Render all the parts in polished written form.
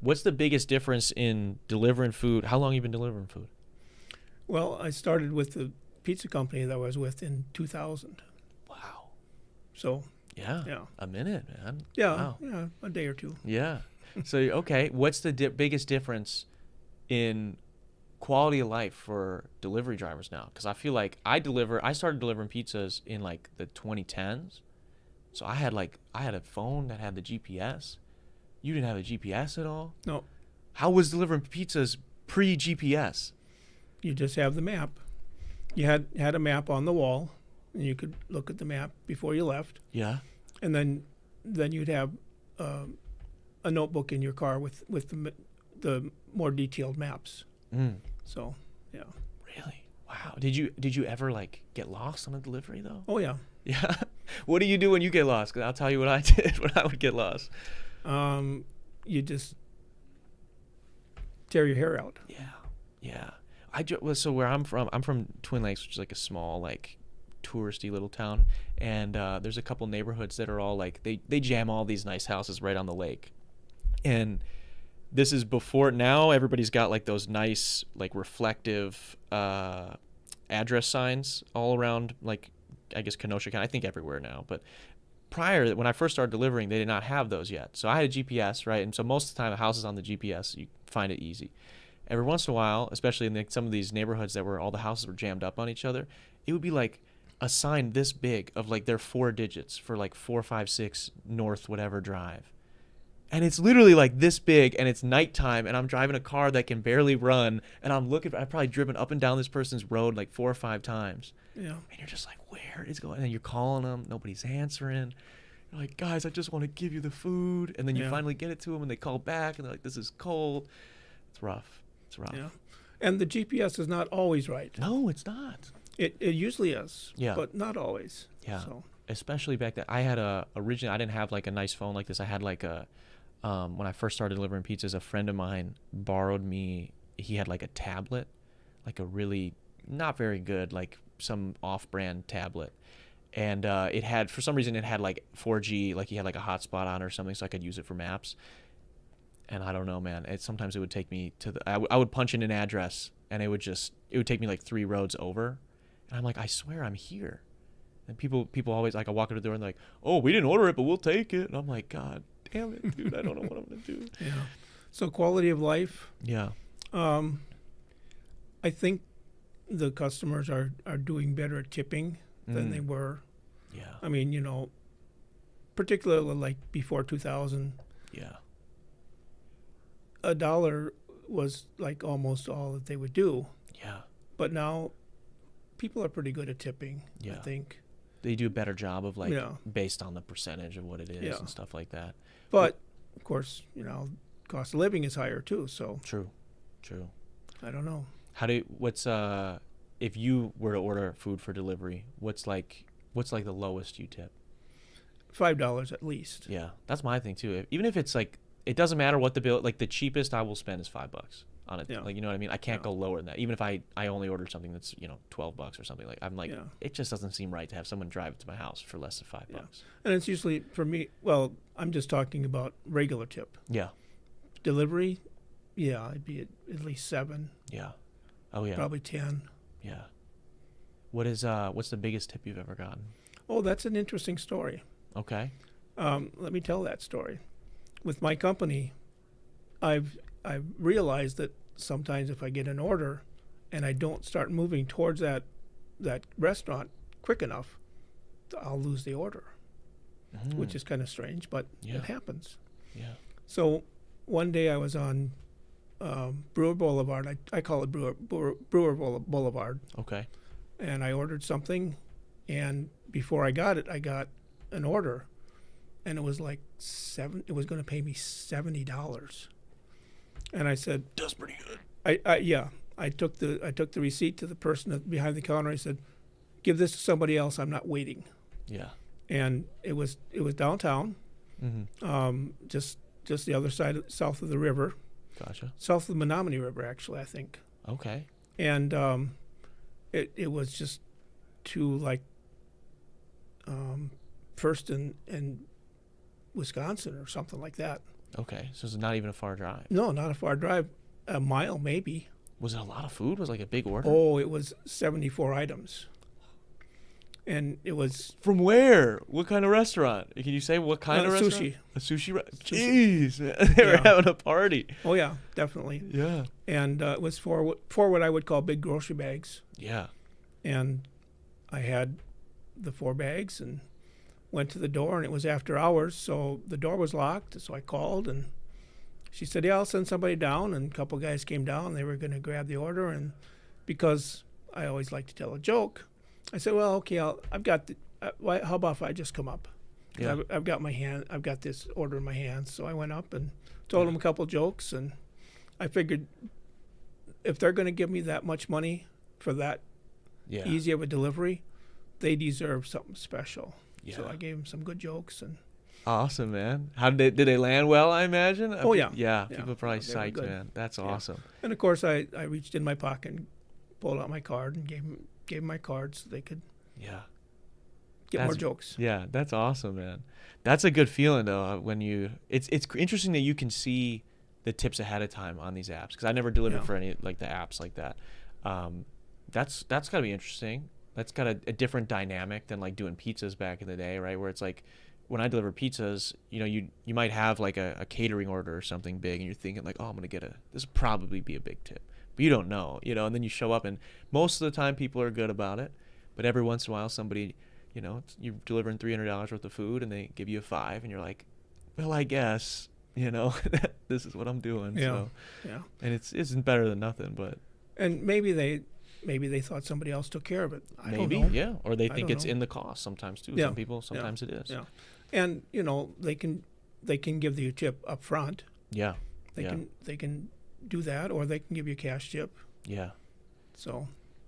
What's the biggest difference in delivering food? How long have you been delivering food? Well, I started with the pizza company that I was with in 2000. Wow. So, Yeah. yeah. A minute, man. Yeah, Wow. yeah, a day or two. Yeah. So, okay, what's the biggest difference in quality of life for delivery drivers now? Because I feel like I started delivering pizzas in like the 2010s. So I had a phone that had the GPS. You didn't have a GPS at all? No, How was delivering pizzas pre-GPS? you just have the map. You had a map on the wall, and you could look at the map before you left, Yeah. and then you'd have a notebook in your car with the more detailed maps. Mm. So, yeah. Really? Wow. Did you ever like get lost on a delivery though? Oh yeah. Yeah. What do you do when you get lost? 'Cause I'll tell you what I did when I would get lost. You just tear your hair out. Yeah. Yeah. So where I'm from Twin Lakes, which is like a small like touristy little town, and there's a couple neighborhoods that are all like they jam all these nice houses right on the lake, and this is before now everybody's got like those nice like reflective address signs all around, like I guess Kenosha County, I think everywhere now, but prior when I first started delivering they did not have those yet. So I had a GPS, right? And so most of the time a house is on the GPS, you find it easy. Every once in a while, especially in some of these neighborhoods that were all the houses were jammed up on each other, it would be like a sign this big of like their 4 digits for like 456 North whatever drive. And it's literally like this big, and it's nighttime, and I'm driving a car that can barely run, and I've probably driven up and down this person's road like 4 or 5 times. Yeah. And you're just like, where is going? And you're calling them, nobody's answering. You're like, guys, I just want to give you the food. And then you Yeah. finally get it to them, and they call back, and they're like, this is cold. It's rough. It's rough. Yeah. And the GPS is not always right. No, it's not. It usually is. Yeah. But not always. Yeah. So, Especially back then. I had originally, I didn't have like a nice phone like this. I had like when I first started delivering pizzas, a friend of mine borrowed me, he had like a tablet, like a really not very good, like some off-brand tablet. And it had, for some reason, it had like 4G, like he had like a hotspot on or something, so I could use it for maps. And I don't know, man. Sometimes it would take me to I would punch in an address, and it would take me like 3 roads over. And I'm like, I swear I'm here. And people always, like, I walk in the door and they're like, oh, we didn't order it, but we'll take it. And I'm like, God damn it, dude. I don't know what I'm going to do. yeah. So quality of life, Yeah. I think the customers are doing better at tipping than they were. Yeah. I mean, particularly like before 2000, Yeah. a dollar was like almost all that they would do. Yeah. But now people are pretty good at tipping, I Yeah. think. They do a better job of, like, Yeah. based on the percentage of what it is Yeah. and stuff like that. But, of course, cost of living is higher too. So True. True. I don't know. If you were to order food for delivery, what's like the lowest you tip? $5 at least. Yeah, that's my thing too. Even if it's like, it doesn't matter what the bill, like the cheapest I will spend is $5 on it. Yeah. Like, you know what I mean? I can't Yeah. go lower than that. Even if I only ordered something that's, $12 or something, like, I'm like, Yeah. it just doesn't seem right to have someone drive it to my house for less than $5. And it's usually for me. Well, I'm just talking about regular tip. Yeah. Delivery, yeah, it'd be at least 7, Yeah. Oh yeah. probably 10. Yeah. What's the biggest tip you've ever gotten? Oh, that's an interesting story. Okay. Let me tell that story. With my company, I've realized that sometimes if I get an order and I don't start moving towards that restaurant quick enough, I'll lose the order, which is kind of strange, but Yeah. it happens. Yeah. So one day I was on Brewer Boulevard. I call it Brewer Boulevard, Okay. and I ordered something, and before I got it, I got an order, and it was like it was going to pay me $70, and I said, That's pretty good. I took the receipt to the person behind the counter. I said, give this to somebody else. I'm not waiting. Yeah. And it was downtown, Mm-hmm. just the other side, south of the river, Gotcha. south of the Menominee River, actually, I think. Okay. And it was just to like First and Wisconsin or something like that. Okay, so it's not even a far drive. No, not a far drive, a mile maybe. Was it a lot of food? Was it like a big order? Oh, it was 74 items. And it was From where? What kind of restaurant? Can you say what kind of restaurant? sushi. A sushi. Sushi. Jeez, man. They were Yeah. having a party. Oh yeah, definitely. Yeah. And it was for what I would call big grocery bags. Yeah. And I had the 4 bags and went to the door, and it was after hours, so the door was locked. So I called, and she said, "Yeah, I'll send somebody down." And a couple guys came down. They were going to grab the order, and because I always like to tell a joke, I said, "Well, okay, I've got. How about if I just come up? 'Cause Yeah. I've got this order in my hands." So I went up and told them a couple jokes, and I figured if they're going to give me that much money for that Yeah. easy of a delivery, they deserve something special. Yeah. So I gave them some good jokes, and Awesome, man. How did they land well? I imagine. Oh, yeah. Yeah. Yeah. People are probably They were psyched, good. man. That's awesome. and of course I reached in my pocket and pulled out my card and gave them my card so they could Yeah. get more That's- jokes. Yeah, that's awesome, man. That's a good feeling though. When it's interesting that you can see the tips ahead of time on these apps because I never delivered Yeah. for any like the apps like that. That's got to be interesting. That's got a different dynamic than like doing pizzas back in the day, right? Where it's like when I deliver pizzas, you might have like a catering order or something big, and you're thinking like, oh, I'm gonna get this will probably be a big tip, but you don't know, and then you show up, and most of the time people are good about it, but every once in a while somebody, you're delivering $300 worth of food, and they give you a 5, and you're like, well, I guess, this is what I'm doing. Yeah. So, Yeah. and it isn't better than nothing, but And maybe they thought somebody else took care of it. I maybe, don't know. yeah, or they I think don't it's know. in the cost sometimes too. Yeah. Some people, sometimes it is. Yeah. And they can give you a tip up front. Yeah. They can do that, or they can give you a cash tip. Yeah. So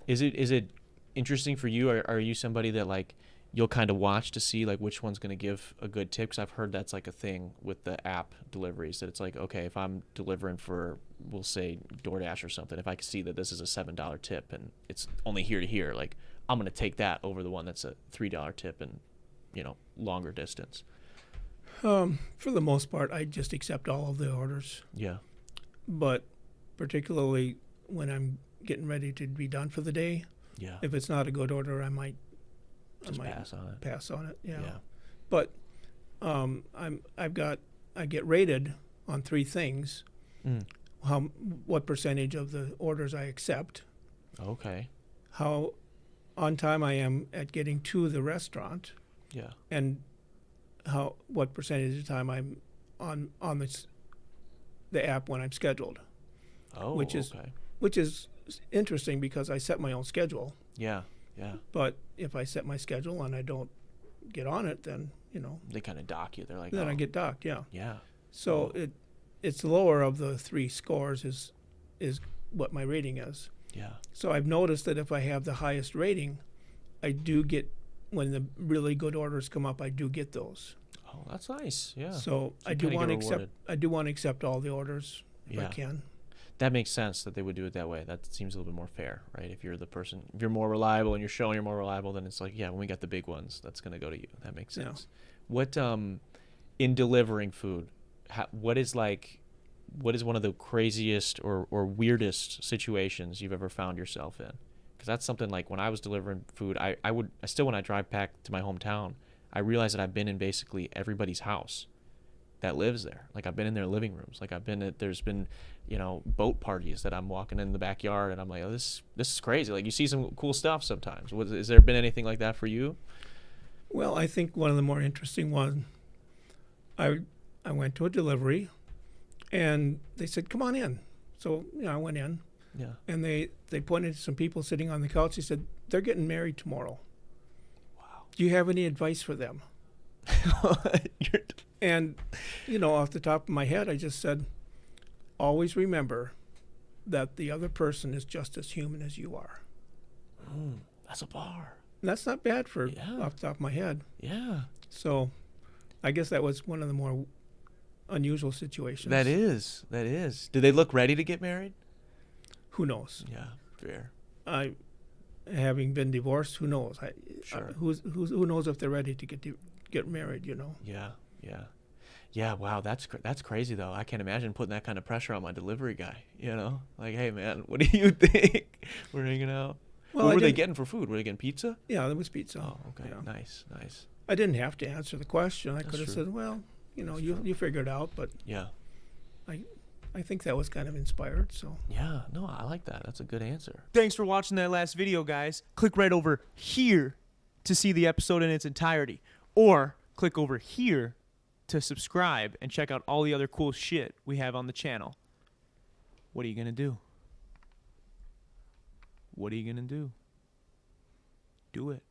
Is it interesting for you? Are you somebody that like you'll kind of watch to see like which one's going to give a good tip? Because I've heard that's like a thing with the app deliveries that it's like, okay, if I'm delivering for, we'll say DoorDash or something, if I can see that this is a $7 tip and it's only here to here, like I'm going to take that over the one that's a $3 tip and longer distance. for the most part, I just accept all of the orders. Yeah. But particularly when I'm getting ready to be done for the day, Yeah. if it's not a good order, I might Just pass on it. pass on it. Yeah. Yeah. But I get rated on 3 things: Mm. what percentage of the orders I accept, Okay. how on time I am at getting to the restaurant, Yeah. and what percentage of the time I'm on the app when I'm scheduled. Oh, Which is- okay. Which is interesting because I set my own schedule. Yeah. Yeah. But if I set my schedule and I don't get on it, then They kind of dock you. They're like, then oh, I get docked. Yeah. yeah. So it's lower of the 3 scores is what my rating is. Yeah. So I've noticed that if I have the highest rating, I do get, when the really good orders come up, I do get those. Oh, that's nice. Yeah. So you I do kinda want to get accept. rewarded. I do want to accept all the orders if I Yeah. can. That makes sense that they would do it that way. That seems a little bit more fair, right? If you're more reliable and you're showing you're more reliable, then it's like, yeah, when we got the big ones, that's going to go to you. That makes Yeah. sense. What, in delivering food, what is one of the craziest or weirdest situations you've ever found yourself in? Because that's something like when I was delivering food, I still, when I drive back to my hometown, I realize that I've been in basically everybody's house that lives there. Like I've been in their living rooms. Like there's been, boat parties that I'm walking in the backyard and I'm like, oh, this is crazy. Like you see some cool stuff sometimes. Is there been anything like that for you? Well, I think one of the more interesting ones, I went to a delivery, and they said, "Come on in." So I went in, Yeah. and they pointed to some people sitting on the couch. They said, "They're getting married tomorrow. Wow. Do you have any advice for them?" And off the top of my head, I just said, "Always remember that the other person is just as human as you are." That's a bar. And that's not bad for Yeah. off the top of my head. Yeah. So I guess that was one of the more unusual situations. That is. Do they look ready to get married? Who knows? Yeah. Fair. Having been divorced, who knows? Sure. Who knows if they're ready to get married? Yeah. Yeah. Yeah, wow, that's crazy though. I can't imagine putting that kind of pressure on my delivery guy. You know, like, hey man, what do you think? We're hanging out. Well, What I were they didn't. getting for food? Were they getting pizza? Yeah, there was pizza. Oh, okay, Yeah. nice, nice. I didn't have to answer the question. I That's could have true. said, well, That's you true. you figure it out. But Yeah, I think that was kind of inspired. So yeah. No, I like that. That's a good answer. Thanks for watching that last video, guys. Click right over here to see the episode in its entirety, or click over here to subscribe and check out all the other cool shit we have on the channel. What are you gonna do? What are you gonna do? Do it.